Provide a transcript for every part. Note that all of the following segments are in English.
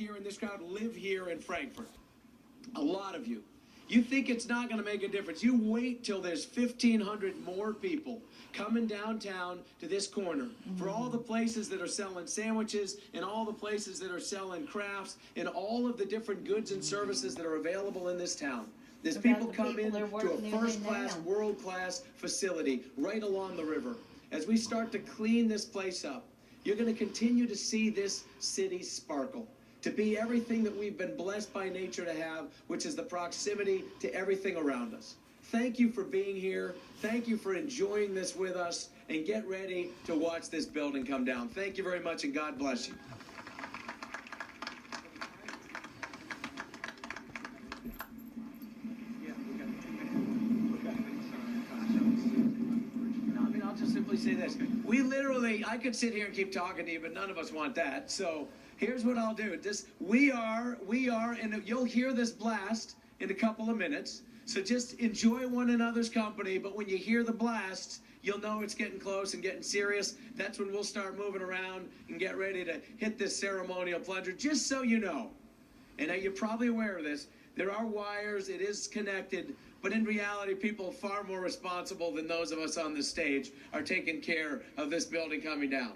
here in this crowd live here in Frankfort. A lot of you. You think it's not going to make a difference. You wait till there's 1,500 more people coming downtown to this corner for all the places that are selling sandwiches and all the places that are selling crafts and all of the different goods and services that are available in this town. There's people come in to a first-class, world-class facility right along the river. As we start to clean this place up, you're going to continue to see this city sparkle, to be everything that we've been blessed by nature to have, which is the proximity to everything around us. Thank you for being here. Thank you for enjoying this with us, and get ready to watch this building come down. Thank you very much, and God bless you. I'll just simply say this. I could sit here and keep talking to you, but none of us want that. So here's what I'll do. We are, and you'll hear this blast in a couple of minutes. So just enjoy one another's company, but when you hear the blasts, you'll know it's getting close and getting serious. That's when we'll start moving around and get ready to hit this ceremonial plunger, just so you know. And you're probably aware of this. There are wires, it is connected, but in reality, people far more responsible than those of us on this stage are taking care of this building coming down.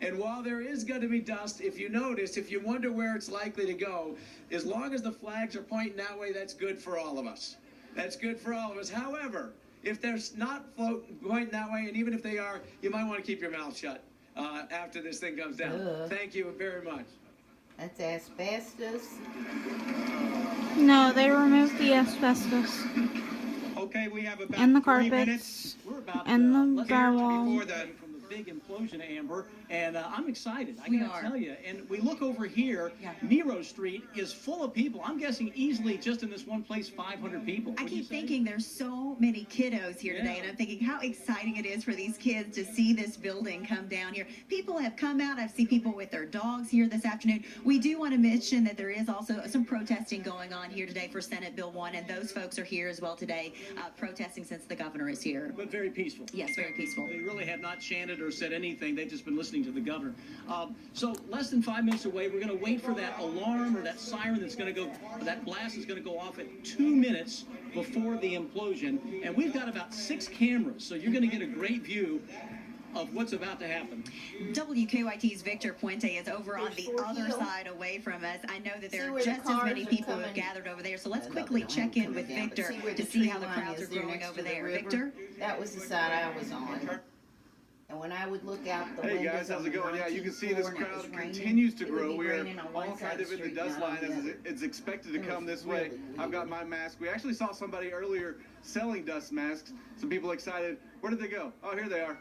And while there is going to be dust, if you notice, if you wonder where it's likely to go, as long as the flags are pointing that way, that's good for all of us. That's good for all of us. However, if they're not pointing that way, and even if they are, you might want to keep your mouth shut after this thing comes down. Thank you very much. That's asbestos. No, they removed the asbestos. Okay, we have about and the 3 carpets. minutes. We're about and the drywall. Before the big implosion, Amber, and I'm excited. I gotta tell you. And we look over here. Nero Street is full of people. I'm guessing easily just in this one place, 500 people. I keep thinking there's so many kiddos here today, and I'm thinking how exciting it is for these kids to see this building come down here. People have come out. I've seen people with their dogs here this afternoon. We do want to mention that there is also some protesting going on here today for Senate Bill 1, and those folks are here as well today, protesting since the governor is here. But very peaceful. Yes, very peaceful. They really have not chanted or said anything. They've just been listening to the governor. So less than 5 minutes away, we're going to wait for that alarm or that siren that's going to go, that blast is going to go off at 2 minutes before the implosion. And we've got about 6 cameras, so you're going to get a great view of what's about to happen. WKYT's Victor Puente is over on the other side away from us. I know that there are just as many people who have gathered over there, so let's quickly check in with Victor to see how the crowds are growing over there. Victor? That was the side I was on. And when I would look out the windows, hey guys, how's it going? Yeah, you can see this crowd continues to grow. We are all kind of in the dust line as it's expected to come this way. I've got my mask. We actually saw somebody earlier selling dust masks. Some people excited. Where did they go? Oh, here they are.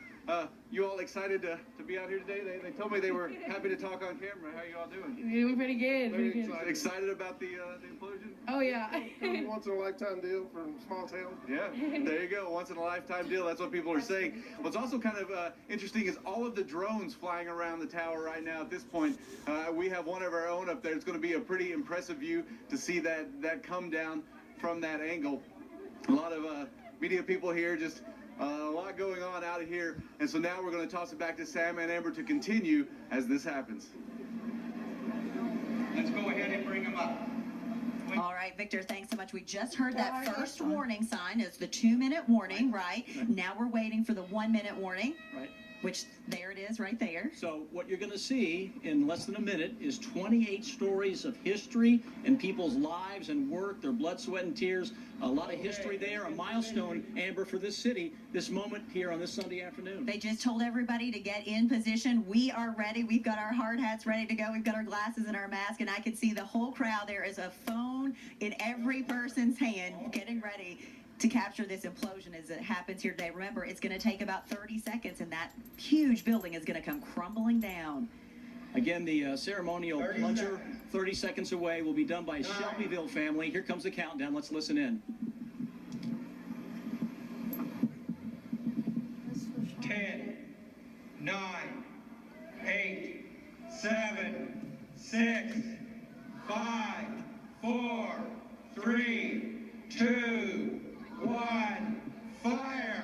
You all excited to be out here today? They told me they were happy to talk on camera. How you all doing? Doing pretty good. Very excited about the implosion? Oh yeah. Once in a lifetime deal for small town. Yeah, there you go. Once in a lifetime deal. That's what people are saying. What's also kind of interesting is all of the drones flying around the tower right now. At this point, we have one of our own up there. It's going to be a pretty impressive view to see that come down from that angle. A lot of media people here, just a lot going on out of here. And so now we're going to toss it back to Sam and Amber to continue as this happens. Let's go ahead and bring them up. All right, Victor, thanks so much. We just heard that first warning sign. It's the 2-minute warning, right? Now we're waiting for the 1-minute warning. Right. Which, there it is right there. So what you're going to see in less than a minute is 28 stories of history and people's lives and work, their blood, sweat, and tears. A lot of history there, a milestone, Amber, for this city, this moment here on this Sunday afternoon. They just told everybody to get in position. We are ready. We've got our hard hats ready to go. We've got our glasses and our mask, and I can see the whole crowd. There is a phone in every person's hand getting ready to capture this implosion as it happens here today. Remember, it's going to take about 30 seconds, and that huge building is going to come crumbling down. Again, the ceremonial plunger, 30 seconds away, will be done by Shelbyville family. Here comes the countdown. Let's listen in. 10, 9, 8, 7, 6, 5, 4, 3, 2, 1, fire!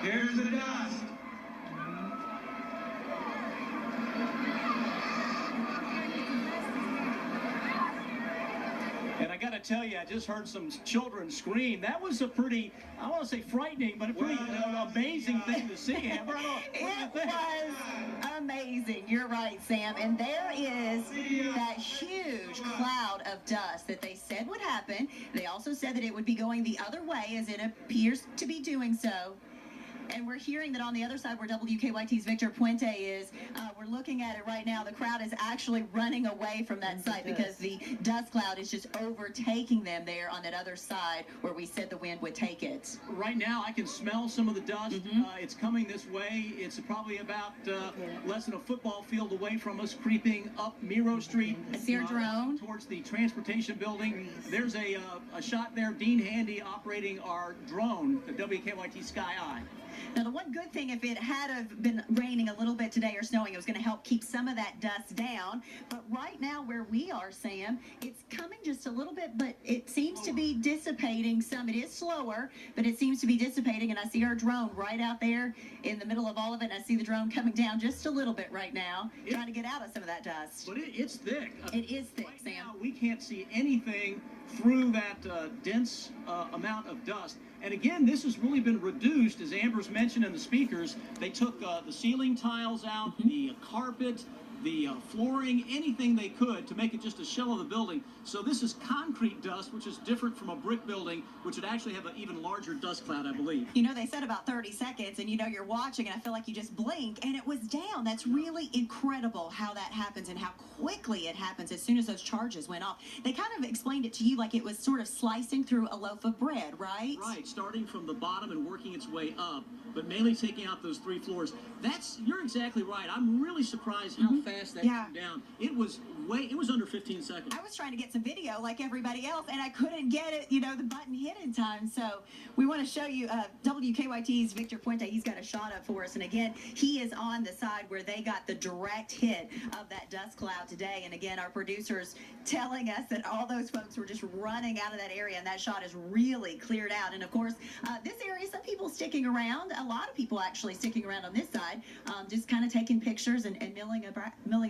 Here's the dust. And I got to tell you, I just heard some children scream. That was a pretty, I want to say frightening, but a pretty amazing thing to see, Amber. I don't know, what do you It think? was amazing. You're right, Sam. And there is that huge cloud of dust that they said would happen. They also said that it would be going the other way, as it appears to be doing so. And we're hearing that on the other side where WKYT's Victor Puente is, we're looking at it right now. The crowd is actually running away from that site because the dust cloud is just overtaking them there on that other side where we said the wind would take it. Right now, I can smell some of the dust. It's coming this way. It's probably about less than a football field away from us, creeping up Miro Street. I see our drone. Towards the transportation building. There's a shot there. Dean Handy operating our drone, the WKYT Sky Eye. Now, the one good thing, if it had have been raining a little bit today or snowing, it was going to help keep some of that dust down. But right now where we are, Sam, it's coming just a little bit, but it seems to be dissipating some. It is slower, but it seems to be dissipating. And I see our drone right out there in the middle of all of it. And I see the drone coming down just a little bit right now, trying to get out of some of that dust. But it's thick. It is thick, right Sam. Now, we can't see anything through that dense amount of dust. And again, this has really been reduced, as Amber's mentioned in the speakers. They took the ceiling tiles out, the carpet, the flooring, anything they could to make it just a shell of the building. So this is concrete dust, which is different from a brick building, which would actually have an even larger dust cloud, I believe. You know, they said about 30 seconds, and you know you're watching, and I feel like you just blink, and it was down. That's really incredible how that happens and how quickly it happens as soon as those charges went off. They kind of explained it to you like it was sort of slicing through a loaf of bread, right? Right, starting from the bottom and working its way up, but mainly taking out those 3 floors. You're exactly right. I'm really surprised how fast that came down. It was under 15 seconds. I was trying to get some video like everybody else, and I couldn't get it, you know, the button hit in time. So we want to show you WKYT's Victor Puente. He's got a shot up for us. And again, he is on the side where they got the direct hit of that dust cloud today. And again, our producers telling us that all those folks were just running out of that area, and that shot is really cleared out. And of course, this area, some people sticking around, a lot of people actually sticking around on this side, just kind of taking pictures and milling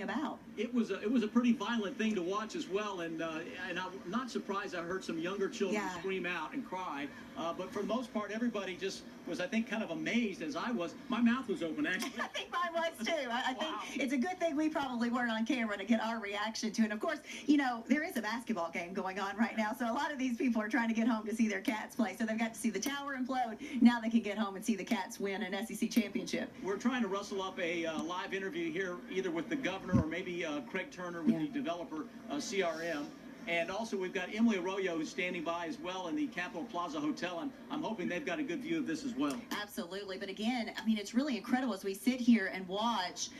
about. It was a pretty violent thing to watch as well, and I'm not surprised I heard some younger children scream out and cry. But for the most part, everybody just was, I think, kind of amazed as I was. My mouth was open, actually. I think mine was too. I think it's a good thing we probably weren't on camera to get our reaction to it. And of course, you know, there is a basketball game going on right now, so a lot of these people are trying to get home to see their Cats play. So they've got to see the tower implode. Now they can get home and see the Cats win an SEC championship. We're trying to rustle up a live interview here, either with the governor or maybe Craig Turner with the developer, CRM. And also, we've got Emily Arroyo, who's standing by as well in the Capitol Plaza Hotel, and I'm hoping they've got a good view of this as well. Absolutely. But again, I mean, it's really incredible as we sit here and watch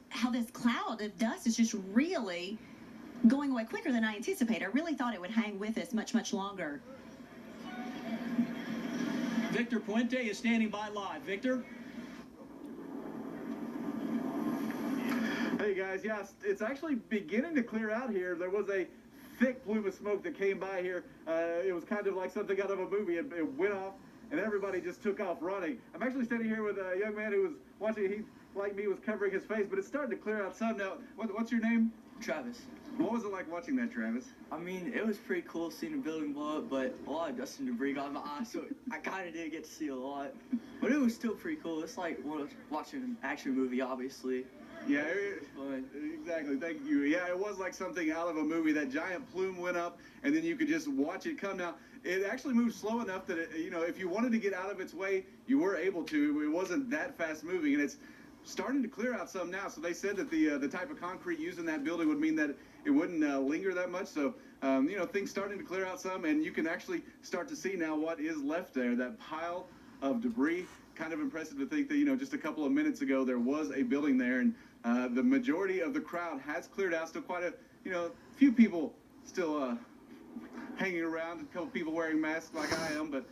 how this cloud of dust is just really going away quicker than I anticipated. I really thought it would hang with us much, much longer. Victor Puente is standing by live. Victor? Hey guys, yes, it's actually beginning to clear out here. There was a thick plume of smoke that came by here. It was kind of like something out of a movie. It went off, and everybody just took off running. I'm actually standing here with a young man who was watching. He, like me, was covering his face, but it's starting to clear out some now. What's your name? Travis. What was it like watching that, Travis? I mean, it was pretty cool seeing the building blow up, but a lot of dust and debris got in my eyes, so I kind of didn't get to see a lot. But it was still pretty cool. It's like watching an action movie, obviously. Yeah, exactly. Thank you. Yeah, it was like something out of a movie. That giant plume went up, and then you could just watch it come. Now, it actually moved slow enough that, you know, if you wanted to get out of its way, you were able to. It wasn't that fast moving, and it's starting to clear out some now. So they said that the type of concrete used in that building would mean that it wouldn't linger that much. So, you know, things starting to clear out some, and you can actually start to see now what is left there, that pile of debris. Kind of impressive to think that, you know, just a couple of minutes ago there was a building there, and the majority of the crowd has cleared out. Still quite a, you know, few people still hanging around, a couple people wearing masks like I am, but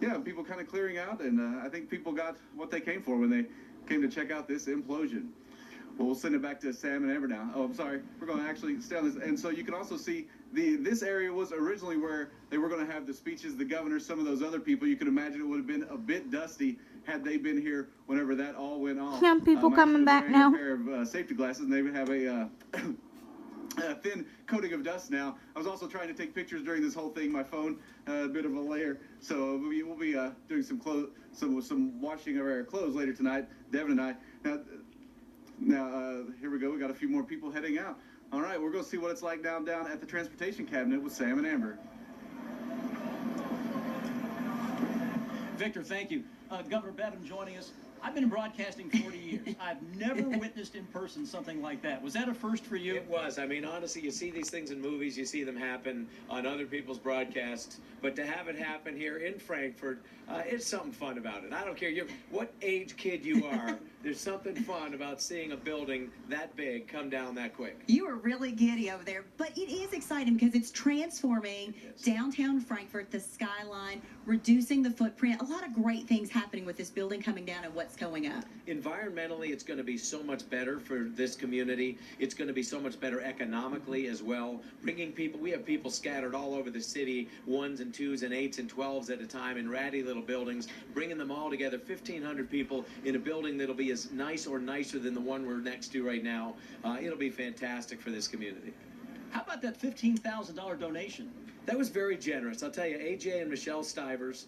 yeah, people kind of clearing out, and I think people got what they came for when they came to check out this implosion. Well, we'll send it back to Sam and Amber now. Oh, I'm sorry. We're going to actually stay on this. And so you can also see this area was originally where they were going to have the speeches, the governor, some of those other people. You can imagine it would have been a bit dusty had they been here whenever that all went off. Some people coming back now. A pair of safety glasses, and they would have a thin coating of dust now. I was also trying to take pictures during this whole thing. My phone, a bit of a layer. So we'll be doing some washing of our clothes later tonight, Devin and I. Now, here we go. We got a few more people heading out. All right, we're going to see what it's like down at the transportation cabinet with Sam and Amber. Victor, thank you. Governor Bevin joining us. I've been in broadcasting 40 years. I've never witnessed in person something like that. Was that a first for you? It was. I mean, honestly, you see these things in movies, you see them happen on other people's broadcasts, but to have it happen here in Frankfort, it's something fun about it. I don't care what age kid you are, there's something fun about seeing a building that big come down that quick. You are really giddy over there, but it is exciting because it's transforming downtown Frankfort, the skyline, reducing the footprint. A lot of great things happening with this building coming down and what's going up. Environmentally, it's going to be so much better for this community. It's going to be so much better economically as well. Bringing people, we have people scattered all over the city, 1s and 2s and 8s and 12s at a time in ratty little buildings, bringing them all together, 1,500 people in a building that'll be as nice or nicer than the one we're next to right now. It'll be fantastic for this community. How about that $15,000 donation? That was very generous. I'll tell you, AJ and Michelle Stivers,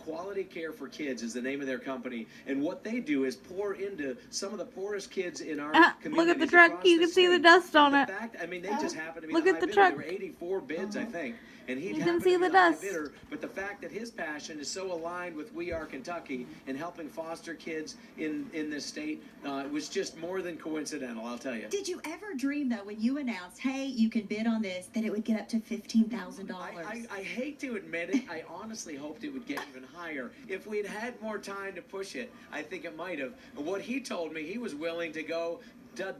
Quality Care for Kids is the name of their company. And what they do is pour into some of the poorest kids in our community. Look at the truck. You can see the dust on it. I mean, they just happen to be Look the at high the bidder. truck. There were 84 bids, I think. And he You can happened see to be the the high dust. bidder. But the fact that his passion is so aligned with Wkyt Kentucky and helping foster kids in this state was just more than coincidental, I'll tell you. Did you ever dream, though, when you announced, hey, you can bid on this, that it would get up to $15,000? I hate to admit it. I honestly hoped it would get even higher. If we'd had more time to push it, I think it might have. What he told me, he was willing to go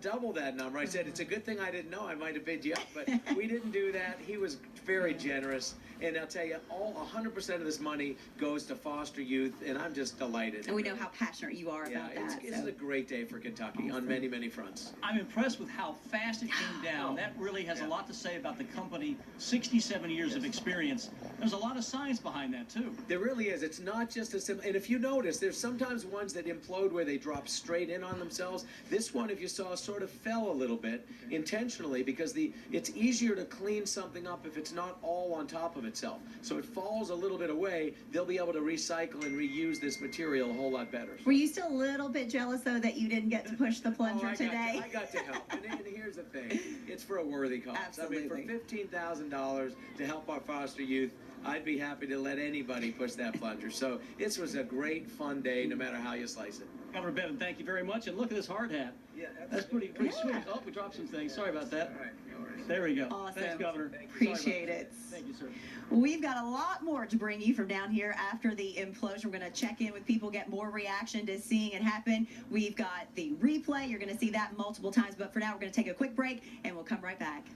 double that number. I said, it's a good thing I didn't know. I might have bid you up, but we didn't do that. He was very generous. And I'll tell you, 100% of this money goes to foster youth, and I'm just delighted. And we know how passionate you are about that. It's a great day for Kentucky on many, many fronts. I'm impressed with how fast it came down. That really has a lot to say about the company. 67 years of experience. There's a lot of science behind that, too. There really is. It's not just a simple. And if you notice, there's sometimes ones that implode where they drop straight in on themselves. This one, if you saw, sort of fell a little bit intentionally because it's easier to clean something up if it's not all on top of itself. So it falls a little bit away. They'll be able to recycle and reuse this material a whole lot better. Were you still a little bit jealous, though, that you didn't get to push the plunger today? I got to help. And here's the thing. It's for a worthy cause. Absolutely. I mean, for $15,000 to help our foster youth, I'd be happy to let anybody push that plunger. So this was a great, fun day, no matter how you slice it. Governor Bevin, thank you very much. And look at this hard hat. Yeah, that's pretty sweet. Oh, we dropped some things. Sorry about that. All right, no worries. There we go. Awesome. Thanks, Governor. Appreciate it. Thank you, sir. We've got a lot more to bring you from down here after the implosion. We're going to check in with people, get more reaction to seeing it happen. We've got the replay. You're going to see that multiple times. But for now, we're going to take a quick break, and we'll come right back.